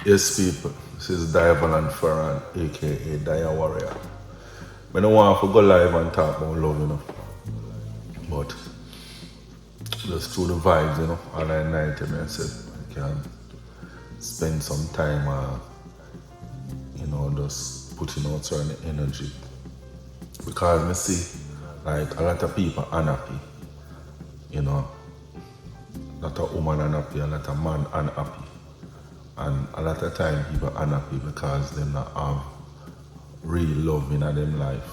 Yes, people. This is Diavallan Fearon, aka Dia Warrior. I don't want to go live and talk about love, but just through the vibes, all that night, I said I can spend some time, just putting out certain energy. Because I see, like, a lot of people unhappy, you know, a lot of women unhappy, a lot of man unhappy. And a lot of time people unhappy because they not have real love in them life.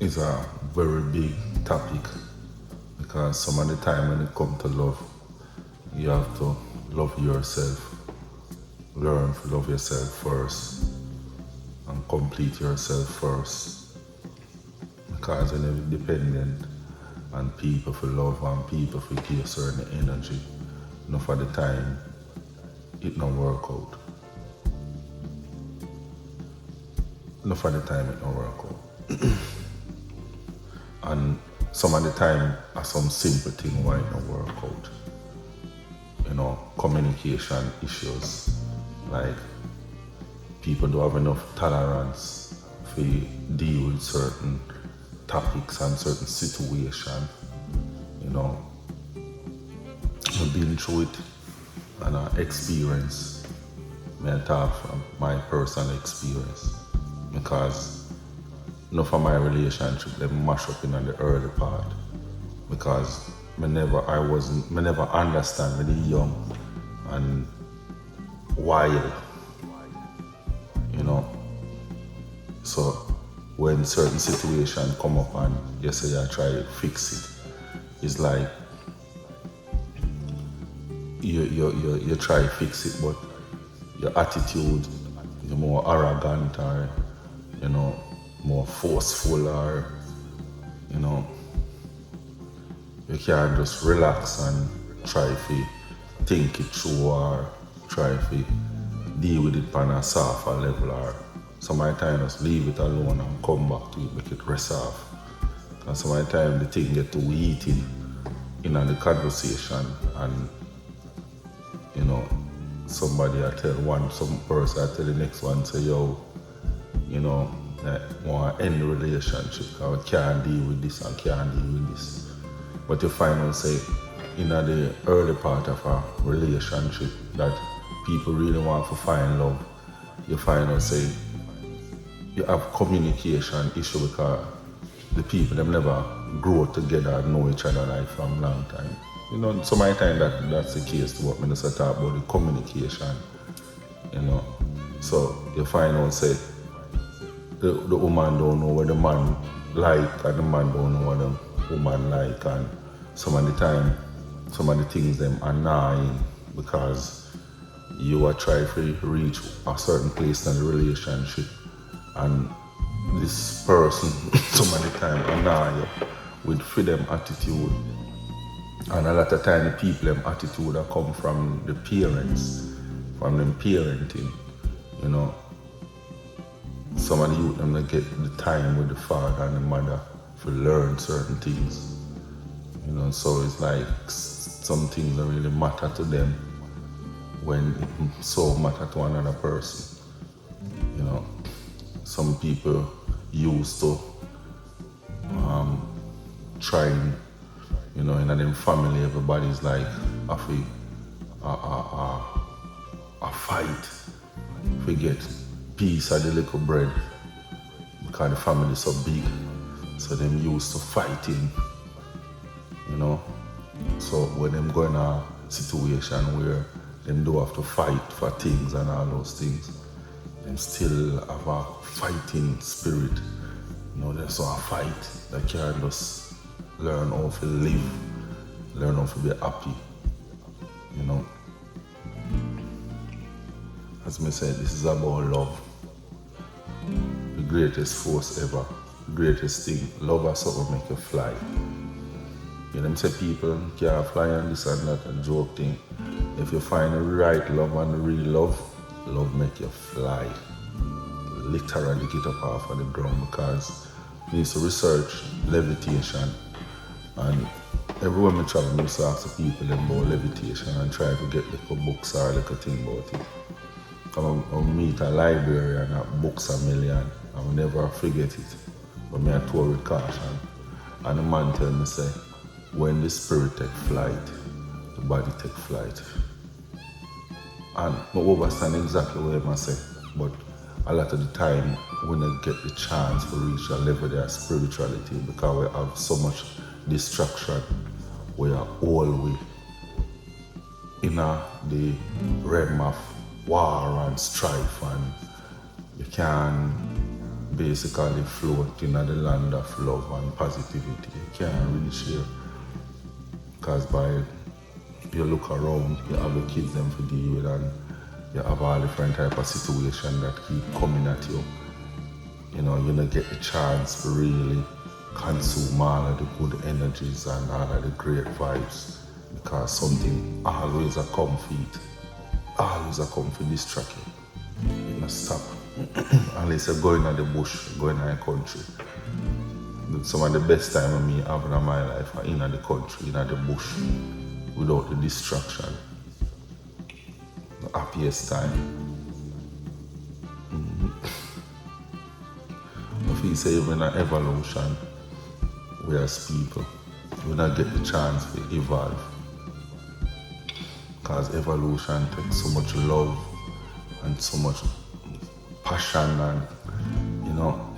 It's a very big topic because some of the time when it comes to love, you have to love yourself, learn to love yourself first, and complete yourself first. Because when you're dependent on people for love and people for give certain energy, enough of the time it don't work out. Enough of the time it don't work out. And some of the time are some simple thing why it don't work out. Communication issues, like people don't have enough tolerance to deal with certain topics and certain situations. I've been through it and I experience. I talk from my personal experience because enough of my relationship they mash up in the early part because I never understand when I young and wild, So when certain situation come up and you say I try to fix it, it's like you try to fix it, but your attitude, you're more arrogant or, more forceful or, you can't just relax and try to think it through or try to deal with it on a softer level or some of the time just leave it alone and come back to it, make it rest off. And some of the time the thing get too heated in the conversation and somebody some person I tell the next one say, yo, I want to end the relationship because I can't deal with this and can't deal with this. But you find out say in the early part of a relationship that people really want to find love, you find out say you have communication issue because the people them never grow together and know each other like from long time. Some of the time that's the case to what I just talk about the communication. So you find out say the woman don't know what the man like and the man don't know what the woman like, and some of the time some of the things them annoying because you are trying to reach a certain place in the relationship and this person some of the time annoy you with freedom attitude. And a lot of time the people them attitude that come from the parents, from them parenting, Some of the youth them they get the time with the father and the mother to learn certain things. So it's like some things that really matter to them when it so matter to another person. Some people used to trying, in them family everybody's like a fight. We get piece of the little bread because the family is so big. So them used to fighting, So when them go in a situation where them do have to fight for things and all those things, them still have a fighting spirit. They so a fight. They can't just learn how to live, learn how to be happy, As I said, this is about love. The greatest force ever, the greatest thing. Love has something make you fly. Them say people can't fly and this and that and joke thing. If you find the right love and the real love make you fly. Literally get up off of the ground because you need to research levitation and everywhere I travel, I used to ask the people about levitation and try to get little books or little thing about it. I meet a librarian at Books a Million. I will never forget it. But me I tour with caution. And the man tell me say, when the spirit take flight, the body take flight. And I understand exactly what I say. But a lot of the time we don't get the chance to reach a level of their spirituality because we have so much distraction. We are always in the realm of war and strife, and you can basically float in the land of love and positivity. You can't really share. Because by you look around, you have the kids them to deal with, and you have all different type of situation that keep coming at you. You know, you don't get the chance to really consume all of the good energies and all of the great vibes, because something always a come feed, always a come to distract you. You must stop. Unless you're going in the bush, going in the country. Some of the best time of me having in my life are in the country, in the bush, without the distraction. The happiest time. I feel say even in evolution, we as people, we don't get the chance to evolve. Because evolution takes so much love and so much passion and, you know,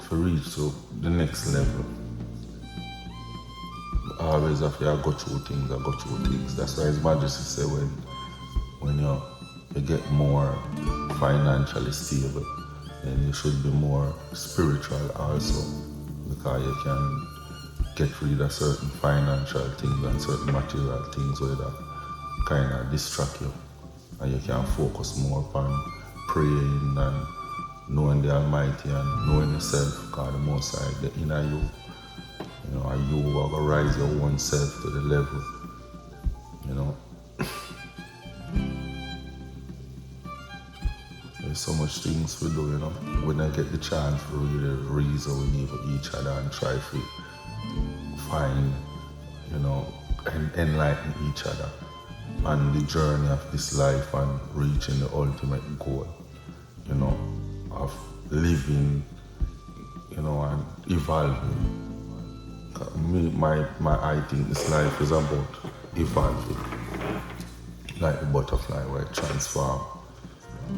to reach to the next level. Always have to go through things. That's why His Majesty say when you get more financially stable, then you should be more spiritual also, because you can get rid of certain financial things and certain material things that kind of distract you, and you can focus more upon praying and knowing the Almighty and knowing yourself, because the Most High, the inner you. You know, and you are going to rise your own self to the level, you know. There's so much things we do, you know. When I get the chance to really reason with each other and try to find, you know, and enlighten each other on the journey of this life and reaching the ultimate goal, you know, of living, you know, and evolving. I think this life is about evolving, like the butterfly where it transforms.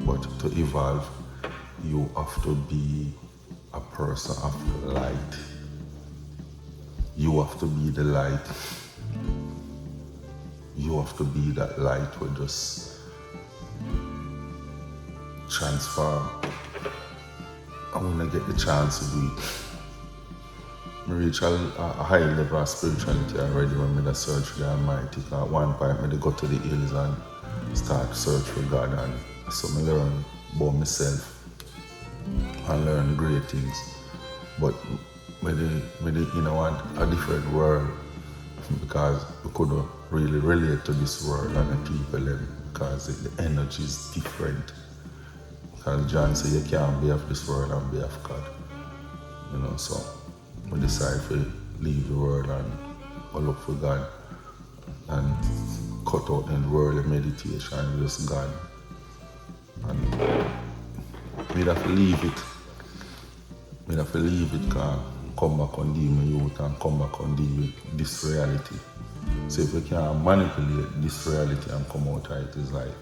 But to evolve, you have to be a person of light. You have to be the light. You have to be that light will just transform. I want to get the chance to do it. I reach a high level of spirituality already when I search for the Almighty. At one point, I go to the hills and start search for God, and so I learn about myself and learn great things. But when you know, a different world, because we couldn't really relate to this world and the people them, because the energy is different. Because John said you can't be of this world and be of God. You know, so we decide to leave the world and go look for God and cut out in the world of meditation, just God. And we'd have to leave it. We'd have to leave it, because come back and deal with youth and come back and deal with this reality. So if we can manipulate this reality and come out of it, it's like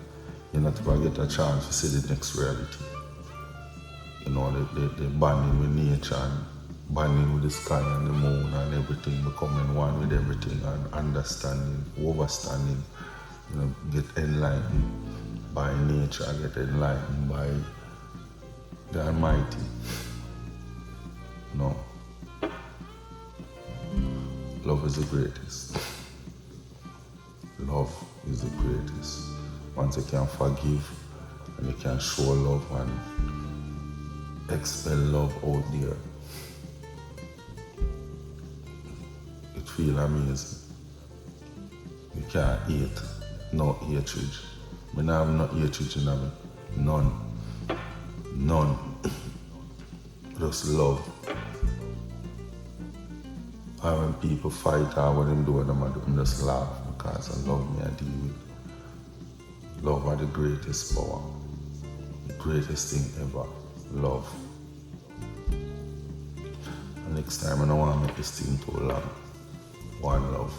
you're not going to get a chance to see the next reality. You know, the bonding with nature and bonding with the sky and the moon and everything, becoming one with everything and understanding, overstanding, you know, get enlightened by nature, get enlightened by the Almighty. No. Love is the greatest. Love is the greatest. Once you can forgive and you can show love and expel love out there, it feels amazing. You can't hate, no hatred. I don't have no hatred in me. None. Just love. Or when people fight or when them do them, I do them just laugh because I love me, I deal with. Love are the greatest power, the greatest thing ever. Love. And next time I don't want to make this thing too long. One love.